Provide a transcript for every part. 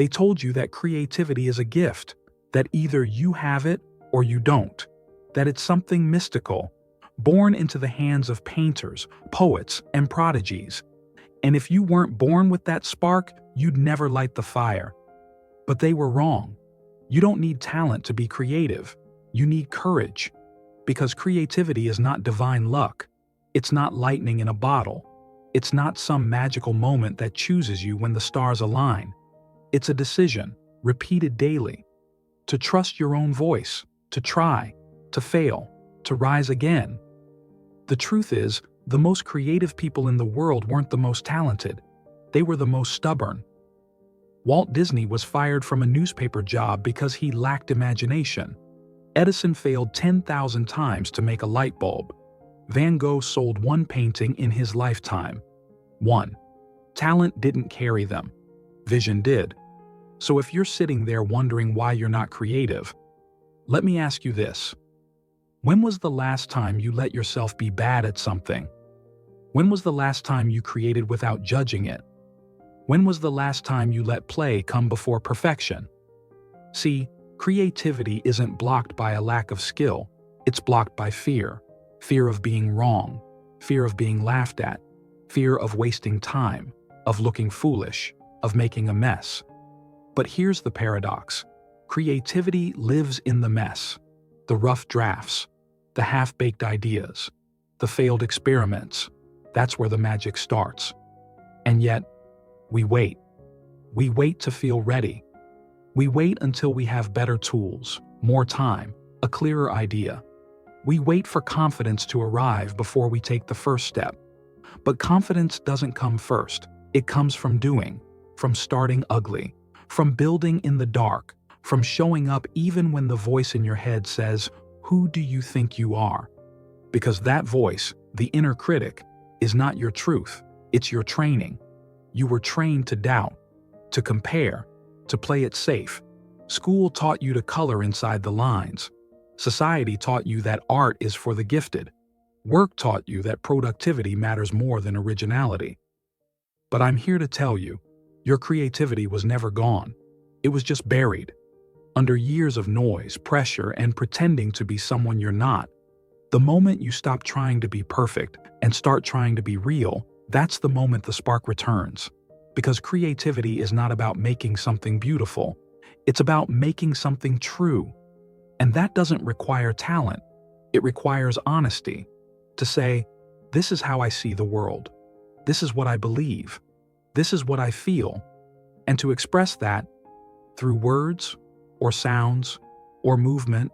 They told you that creativity is a gift, that either you have it or you don't, that it's something mystical, born into the hands of painters, poets, and prodigies. And if you weren't born with that spark, you'd never light the fire. But they were wrong. You don't need talent to be creative. You need courage. Because creativity is not divine luck. It's not lightning in a bottle. It's not some magical moment that chooses you when the stars align. It's a decision, repeated daily, to trust your own voice, to try, to fail, to rise again. The truth is, the most creative people in the world weren't the most talented. They were the most stubborn. Walt Disney was fired from a newspaper job because he lacked imagination. Edison failed 10,000 times to make a light bulb. Van Gogh sold one painting in his lifetime. 1. Talent didn't carry them. Vision did. So if you're sitting there wondering why you're not creative, let me ask you this. When was the last time you let yourself be bad at something? When was the last time you created without judging it? When was the last time you let play come before perfection? See, creativity isn't blocked by a lack of skill. It's blocked by fear. Fear of being wrong. Fear of being laughed at. Fear of wasting time. Of looking foolish. Of making a mess. But here's the paradox. Creativity lives in the mess. The rough drafts. The half-baked ideas. The failed experiments. That's where the magic starts. And yet, we wait. We wait to feel ready. We wait until we have better tools, more time, a clearer idea. We wait for confidence to arrive before we take the first step. But confidence doesn't come first. It comes from doing, from starting ugly, from building in the dark, from showing up even when the voice in your head says, "Who do you think you are?" Because that voice, the inner critic, is not your truth. It's your training. You were trained to doubt, to compare, to play it safe. School taught you to color inside the lines. Society taught you that art is for the gifted. Work taught you that productivity matters more than originality. But I'm here to tell you, your creativity was never gone. It was just buried. Under years of noise, pressure, and pretending to be someone you're not. The moment you stop trying to be perfect and start trying to be real, that's the moment the spark returns. Because creativity is not about making something beautiful. It's about making something true. And that doesn't require talent. It requires honesty. To say, this is how I see the world. This is what I believe. This is what I feel. And to express that through words, or sounds, or movement,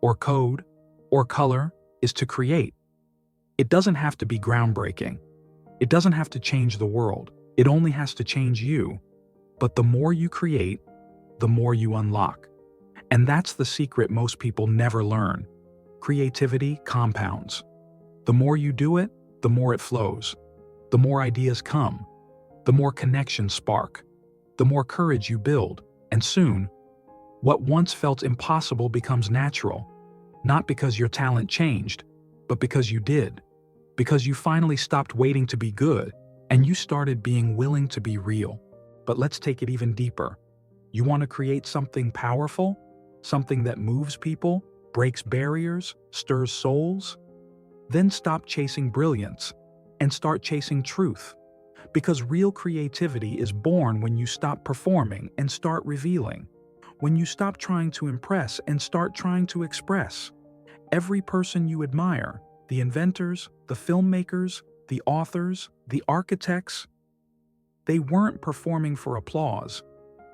or code, or color is to create. It doesn't have to be groundbreaking. It doesn't have to change the world. It only has to change you. But the more you create, the more you unlock. And that's the secret most people never learn. Creativity compounds. The more you do it, the more it flows. The more ideas come. The more connections spark. The more courage you build. And soon, what once felt impossible becomes natural. Not because your talent changed, but because you did. Because you finally stopped waiting to be good, and you started being willing to be real. But let's take it even deeper. You want to create something powerful? Something that moves people, breaks barriers, stirs souls? Then stop chasing brilliance and start chasing truth. Because real creativity is born when you stop performing and start revealing. When you stop trying to impress and start trying to express. Every person you admire, the inventors, the filmmakers, the authors, the architects, they weren't performing for applause.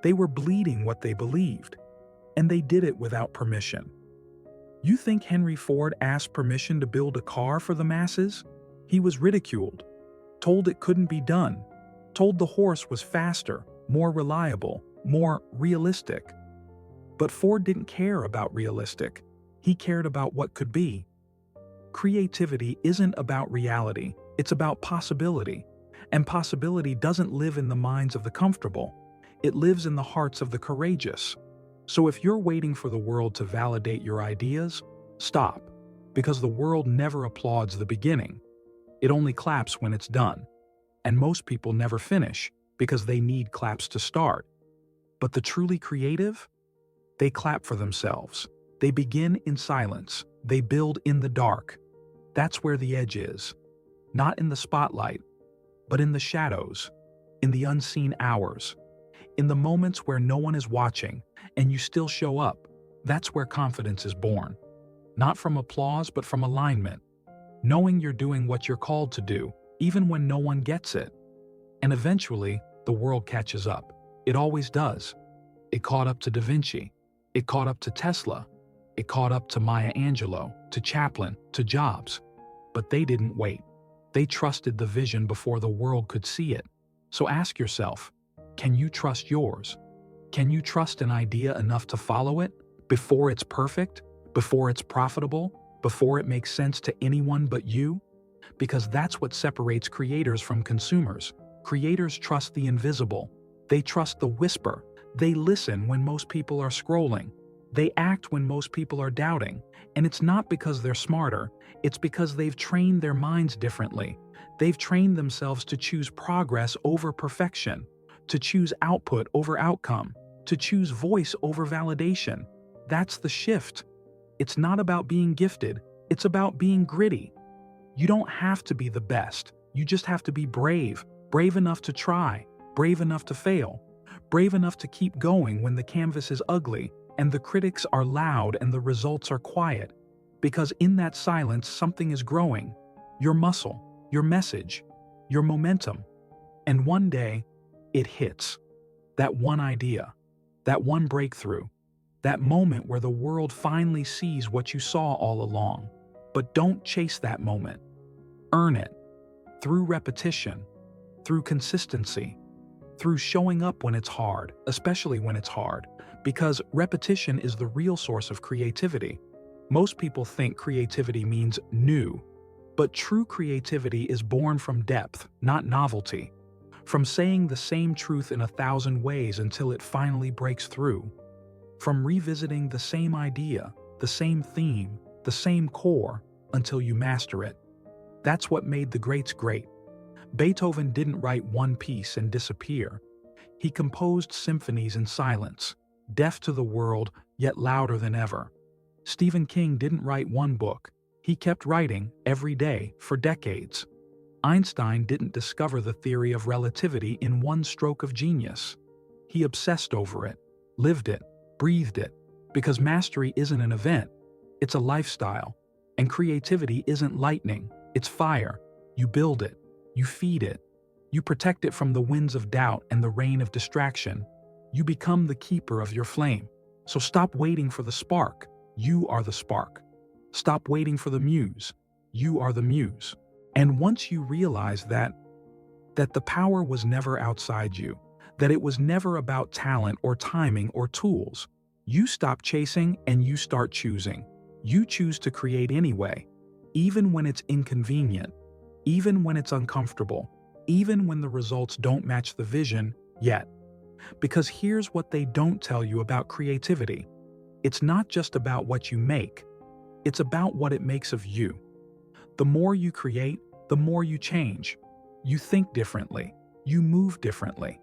They were bleeding what they believed. And they did it without permission. You think Henry Ford asked permission to build a car for the masses? He was ridiculed, told it couldn't be done, told the horse was faster, more reliable, more realistic. But Ford didn't care about realistic. He cared about what could be. Creativity isn't about reality, it's about possibility. And possibility doesn't live in the minds of the comfortable. It lives in the hearts of the courageous. So if you're waiting for the world to validate your ideas, stop. Because the world never applauds the beginning. It only claps when it's done. And most people never finish because they need claps to start. But the truly creative? They clap for themselves. They begin in silence. They build in the dark. That's where the edge is. Not in the spotlight, but in the shadows, in the unseen hours, in the moments where no one is watching and you still show up. That's where confidence is born. Not from applause, but from alignment. Knowing you're doing what you're called to do, even when no one gets it. And eventually, the world catches up. It always does. It caught up to Da Vinci. It caught up to Tesla. It caught up to Maya Angelou, to Chaplin, to Jobs. But they didn't wait. They trusted the vision before the world could see it. So ask yourself, can you trust yours? Can you trust an idea enough to follow it before it's perfect, before it's profitable, before it makes sense to anyone but you? Because that's what separates creators from consumers. Creators trust the invisible. They trust the whisper. They listen when most people are scrolling. They act when most people are doubting. And it's not because they're smarter. It's because they've trained their minds differently. They've trained themselves to choose progress over perfection, to choose output over outcome, to choose voice over validation. That's the shift. It's not about being gifted. It's about being gritty. You don't have to be the best. You just have to be brave. Brave enough to try. Brave enough to fail. Brave enough to keep going when the canvas is ugly and the critics are loud and the results are quiet. Because in that silence, something is growing. Your muscle, your message, your momentum. And one day, it hits. That one idea, that one breakthrough, that moment where the world finally sees what you saw all along. But don't chase that moment. Earn it. Through repetition, through consistency, through showing up when it's hard, especially when it's hard, because repetition is the real source of creativity. Most people think creativity means new, but true creativity is born from depth, not novelty, from saying the same truth in 1,000 ways until it finally breaks through, from revisiting the same idea, the same theme, the same core, until you master it. That's what made the greats great. Beethoven didn't write one piece and disappear. He composed symphonies in silence, deaf to the world, yet louder than ever. Stephen King didn't write one book. He kept writing every day for decades. Einstein didn't discover the theory of relativity in one stroke of genius. He obsessed over it, lived it, breathed it, because mastery isn't an event, it's a lifestyle. And creativity isn't lightning, it's fire. You build it, you feed it, you protect it from the winds of doubt and the rain of distraction. You become the keeper of your flame. So stop waiting for the spark. You are the spark. Stop waiting for the muse. You are the muse. And once you realize that the power was never outside you, that it was never about talent or timing or tools, you stop chasing and you start choosing. You choose to create anyway, even when it's inconvenient, even when it's uncomfortable, even when the results don't match the vision yet. Because here's what they don't tell you about creativity. It's not just about what you make. It's about what it makes of you. The more you create, the more you change. You think differently. You move differently.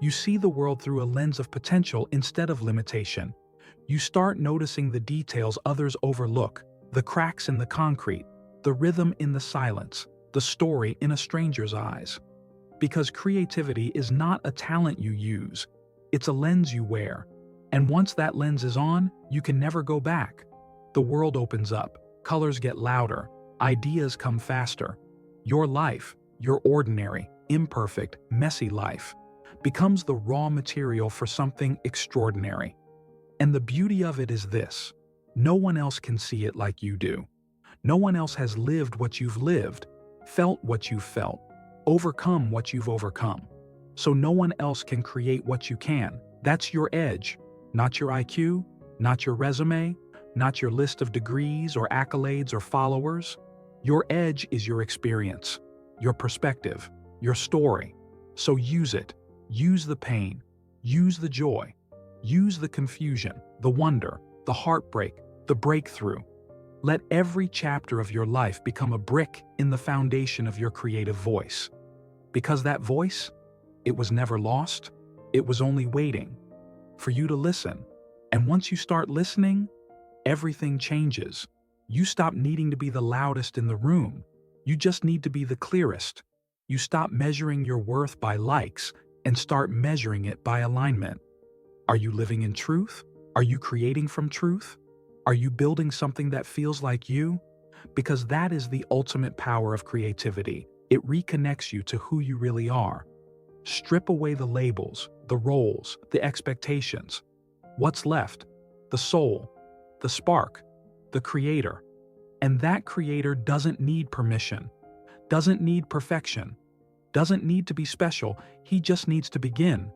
You see the world through a lens of potential instead of limitation. You start noticing the details others overlook, the cracks in the concrete, the rhythm in the silence, the story in a stranger's eyes. Because creativity is not a talent you use, it's a lens you wear. And once that lens is on, you can never go back. The world opens up, colors get louder, ideas come faster. Your life, your ordinary, imperfect, messy life, becomes the raw material for something extraordinary. And the beauty of it is this: no one else can see it like you do. No one else has lived what you've lived, felt what you've felt, overcome what you've overcome. So no one else can create what you can. That's your edge, not your IQ, not your resume, not your list of degrees or accolades or followers. Your edge is your experience, your perspective, your story. So use it. Use the pain. Use the joy. Use the confusion, the wonder, the heartbreak, the breakthrough. Let every chapter of your life become a brick in the foundation of your creative voice. Because that voice, it was never lost, it was only waiting. for you to listen. And once you start listening, everything changes. You stop needing to be the loudest in the room. You just need to be the clearest. You stop measuring your worth by likes and start measuring it by alignment. Are you living in truth? Are you creating from truth? Are you building something that feels like you? Because that is the ultimate power of creativity. It reconnects you to who you really are. Strip away the labels, the roles, the expectations. What's left? The soul, the spark, the creator. And that creator doesn't need permission, doesn't need perfection, doesn't need to be special. He just needs to begin.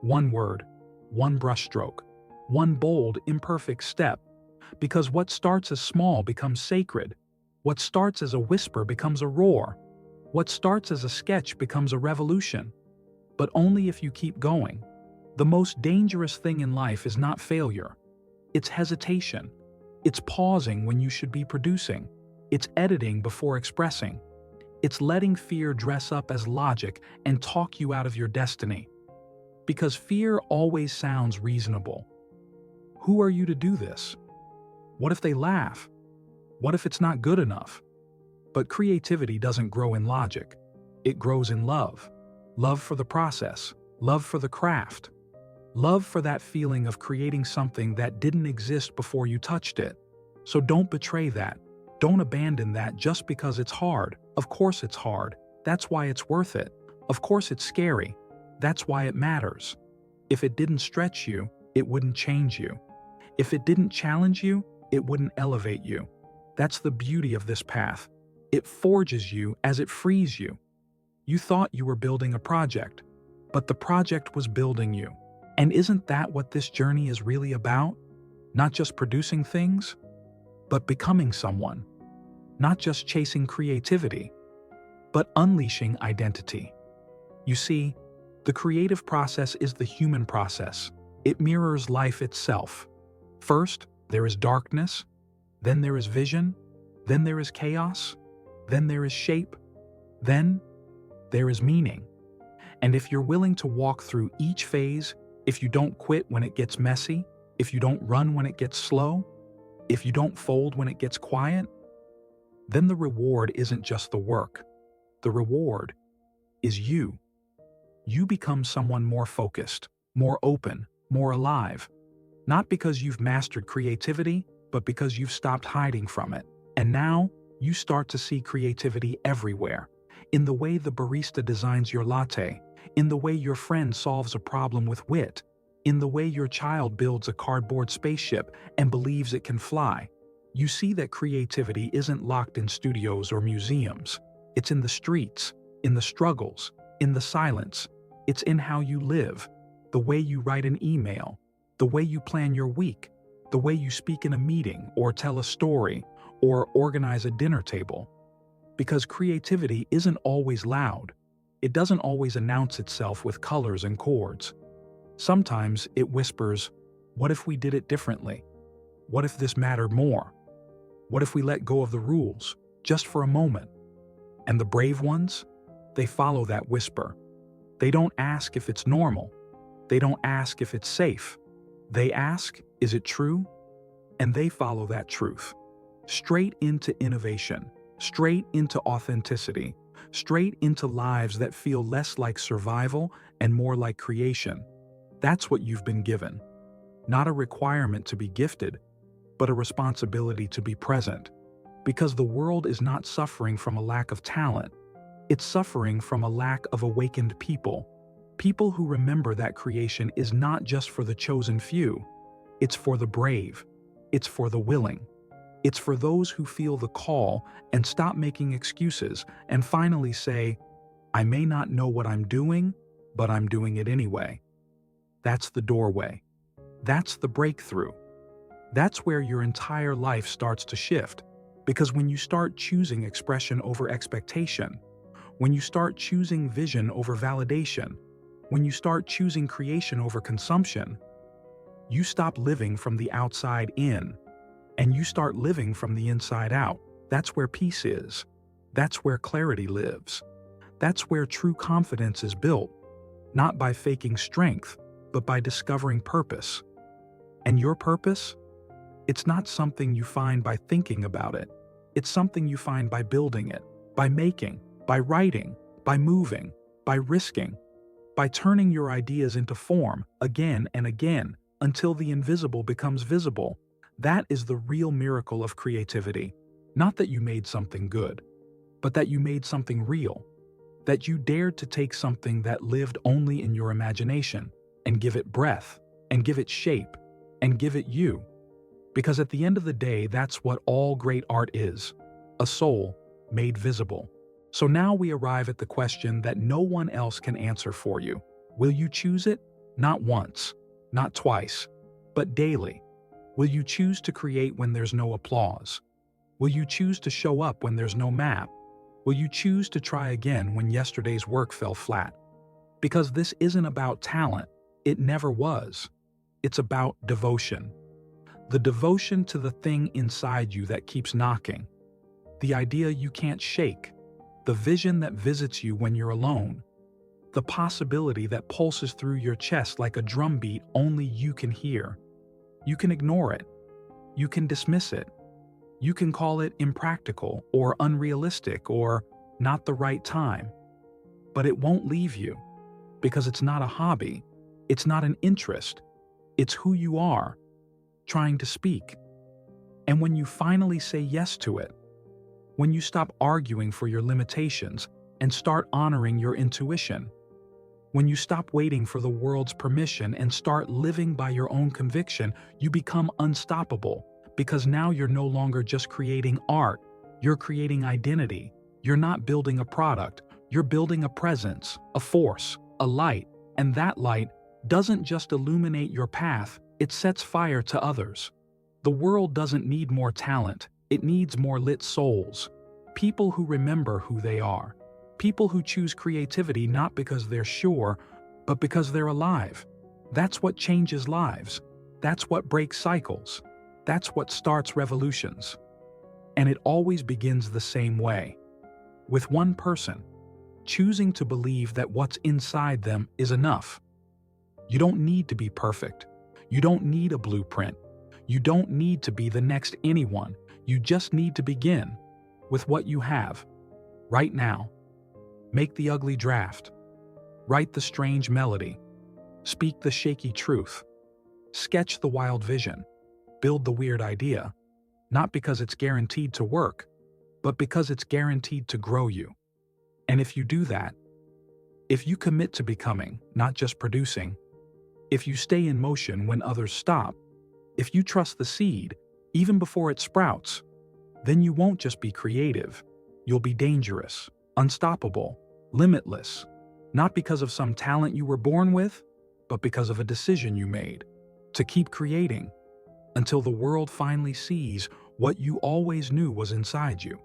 One word, one brushstroke, one bold, imperfect step. Because what starts as small becomes sacred. What starts as a whisper becomes a roar. What starts as a sketch becomes a revolution. But only if you keep going. The most dangerous thing in life is not failure. It's hesitation. It's pausing when you should be producing. It's editing before expressing. It's letting fear dress up as logic and talk you out of your destiny. Because fear always sounds reasonable. Who are you to do this? What if they laugh? What if it's not good enough? But creativity doesn't grow in logic. It grows in love. Love for the process. Love for the craft. Love for that feeling of creating something that didn't exist before you touched it. So don't betray that. Don't abandon that just because it's hard. Of course it's hard. That's why it's worth it. Of course it's scary. That's why it matters. If it didn't stretch you, it wouldn't change you. If it didn't challenge you, it wouldn't elevate you. That's the beauty of this path. It forges you as it frees you. You thought you were building a project, but the project was building you. And isn't that what this journey is really about? Not just producing things, but becoming someone. Not just chasing creativity, but unleashing identity. You see, the creative process is the human process. It mirrors life itself. First, there is darkness, then there is vision, then there is chaos, then there is shape, then there is meaning. And if you're willing to walk through each phase, if you don't quit when it gets messy, if you don't run when it gets slow, if you don't fold when it gets quiet, then the reward isn't just the work. The reward is you. You become someone more focused, more open, more alive. Not because you've mastered creativity, but because you've stopped hiding from it. And now, you start to see creativity everywhere. In the way the barista designs your latte, in the way your friend solves a problem with wit, in the way your child builds a cardboard spaceship and believes it can fly. You see that creativity isn't locked in studios or museums. It's in the streets, in the struggles, in the silence. It's in how you live, the way you write an email, the way you plan your week, the way you speak in a meeting or tell a story or organize a dinner table. Because creativity isn't always loud. It doesn't always announce itself with colors and chords. Sometimes it whispers, what if we did it differently? What if this mattered more? What if we let go of the rules, just for a moment? And the brave ones, they follow that whisper. They don't ask if it's normal. They don't ask if it's safe. They ask, is it true? And they follow that truth. Straight into innovation, straight into authenticity, straight into lives that feel less like survival and more like creation. That's what you've been given. Not a requirement to be gifted, but a responsibility to be present. Because the world is not suffering from a lack of talent. It's suffering from a lack of awakened people. People who remember that creation is not just for the chosen few. It's for the brave. It's for the willing. It's for those who feel the call and stop making excuses and finally say, I may not know what I'm doing, but I'm doing it anyway. That's the doorway. That's the breakthrough. That's where your entire life starts to shift. Because when you start choosing expression over expectation, when you start choosing vision over validation, when you start choosing creation over consumption, you stop living from the outside in, and you start living from the inside out. That's where peace is. That's where clarity lives. That's where true confidence is built, not by faking strength, but by discovering purpose. And your purpose? It's not something you find by thinking about it. It's something you find by building it, by making, by writing, by moving, by risking, by turning your ideas into form again and again until the invisible becomes visible. That is the real miracle of creativity. Not that you made something good, but that you made something real. That you dared to take something that lived only in your imagination and give it breath, and give it shape, and give it you. Because at the end of the day, that's what all great art is, a soul made visible. So now we arrive at the question that no one else can answer for you. Will you choose it? Not once, not twice, but daily. Will you choose to create when there's no applause? Will you choose to show up when there's no map? Will you choose to try again when yesterday's work fell flat? Because this isn't about talent. It never was. It's about devotion. The devotion to the thing inside you that keeps knocking. The idea you can't shake. The vision that visits you when you're alone. The possibility that pulses through your chest like a drumbeat only you can hear. You can ignore it. You can dismiss it. You can call it impractical or unrealistic or not the right time. But it won't leave you, because it's not a hobby. It's not an interest. It's who you are, trying to speak. And when you finally say yes to it, when you stop arguing for your limitations and start honoring your intuition, when you stop waiting for the world's permission and start living by your own conviction, you become unstoppable, because now you're no longer just creating art, you're creating identity. You're not building a product, you're building a presence, a force, a light, and that light doesn't just illuminate your path, it sets fire to others. The world doesn't need more talent, it needs more lit souls. People who remember who they are. People who choose creativity not because they're sure, but because they're alive. That's what changes lives. That's what breaks cycles. That's what starts revolutions. And it always begins the same way. With one person, choosing to believe that what's inside them is enough. You don't need to be perfect. You don't need a blueprint. You don't need to be the next anyone. You just need to begin with what you have, right now. Make the ugly draft. Write the strange melody. Speak the shaky truth. Sketch the wild vision. Build the weird idea. Not because it's guaranteed to work, but because it's guaranteed to grow you. And if you do that, if you commit to becoming, not just producing, if you stay in motion when others stop, if you trust the seed, even before it sprouts, then you won't just be creative. You'll be dangerous, unstoppable, limitless, not because of some talent you were born with, but because of a decision you made to keep creating until the world finally sees what you always knew was inside you.